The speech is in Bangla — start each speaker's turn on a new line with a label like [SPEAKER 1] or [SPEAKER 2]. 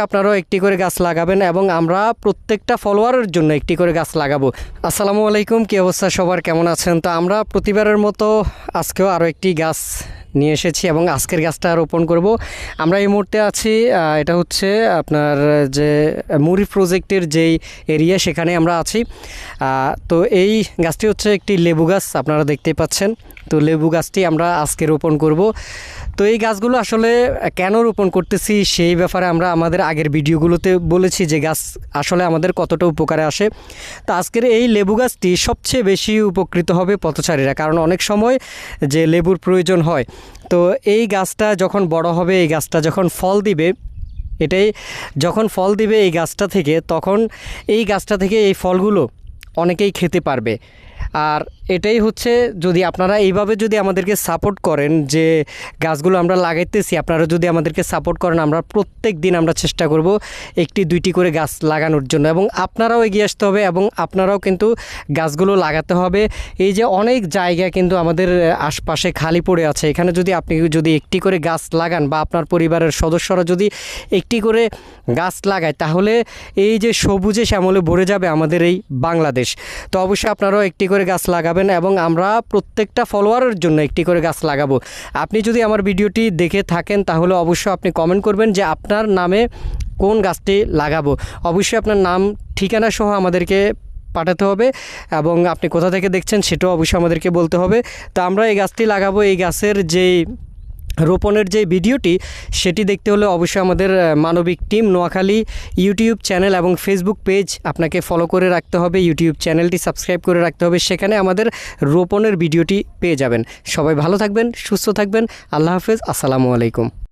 [SPEAKER 1] আপনারাও একটি করে গাছ লাগাবেন এবং আমরা প্রত্যেকটা ফলোয়ারের জন্য একটি করে গাছ লাগাবো। আসসালামু আলাইকুম, কী অবস্থা সবার, কেমন আছেন? তো আমরা প্রতিবারের মতো আজকেও আরও একটি গাছ নিয়ে এসেছি এবং আজকের গাছটা রোপণ করব। আমরা এই মুহূর্তে আছি, এটা হচ্ছে আপনার যে মুড়ি প্রজেক্টের যেই এরিয়া, সেখানে আমরা আছি। তো এই গাছটি হচ্ছে একটি লেবু গাছ, আপনারা দেখতেই পাচ্ছেন। তো লেবু গাছটি আমরা আজকে রোপণ করব। তো এই গাছগুলো আসলে কেন রোপণ করতেছি সেই ব্যাপারে আমরা আমাদের আগের ভিডিওগুলোতে বলেছি যে গাছ আসলে আমাদের কতটা উপকারে আসে। তো আজকের এই লেবু গাছটি সবচেয়ে বেশি উপকৃত হবে পথচারীরা, কারণ অনেক সময় যে লেবুর প্রয়োজন হয়। তো এই গাছটা যখন বড় হবে, এই গাছটা যখন ফল দিবে, যখন ফল দিবে এই গাছটা থেকে, তখন এই গাছটা থেকে এই ফলগুলো অনেকেই খেতে পারবে। আর এটাই হচ্ছে, যদি আপনারা এইভাবে যদি আমাদেরকে সাপোর্ট করেন, যে গাছগুলো আমরা লাগাইতেছি, আপনারা যদি আমাদেরকে সাপোর্ট করেন, আমরা প্রত্যেক দিন আমরা চেষ্টা করব একটি দুইটি করে গাছ লাগানোর জন্য। এবং আপনারাও এগিয়ে আসতে হবে এবং আপনারাও কিন্তু গাছগুলো লাগাতে হবে। এই যে অনেক জায়গা কিন্তু আমাদের আশপাশে খালি পড়ে আছে, এখানে যদি আপনি যদি একটি করে গাছ লাগান বা আপনার পরিবারের সদস্যরা যদি একটি করে গাছ লাগায়, তাহলে এই যে সবুজে শ্যামলে ভরে যাবে আমাদের এই বাংলাদেশ। তো অবশ্যই আপনারাও একটি করে গাছ লাগাবেন এবং আমরা প্রত্যেকটা ফলোয়ারের জন্য একটি করে গাছ লাগাবো। আপনি যদি আমার ভিডিওটি দেখে থাকেন, তাহলে অবশ্যই আপনি কমেন্ট করবেন যে আপনার নামে কোন গাছটি লাগাবো। অবশ্যই আপনার নাম, ঠিকানা সহ আমাদেরকে পাঠাতে হবে এবং আপনি কোথা থেকে দেখছেন সেটাও অবশ্যই আমাদেরকে বলতে হবে। তো আমরা এই গাছটি লাগাবো। এই গাছের যেই রোপণের যে ভিডিওটি, সেটি দেখতে হলে অবশ্যই আমাদের মানবিক টিম নোয়াখালী ইউটিউব চ্যানেল এবং ফেসবুক পেজ আপনাকে ফলো করে রাখতে হবে, ইউটিউব চ্যানেলটি সাবস্ক্রাইব করে রাখতে হবে, সেখানে আমাদের রোপণের ভিডিওটি পেয়ে যাবেন। সবাই ভালো থাকবেন, সুস্থ থাকবেন। আল্লাহ হাফেজ, আসসালামু আলাইকুম।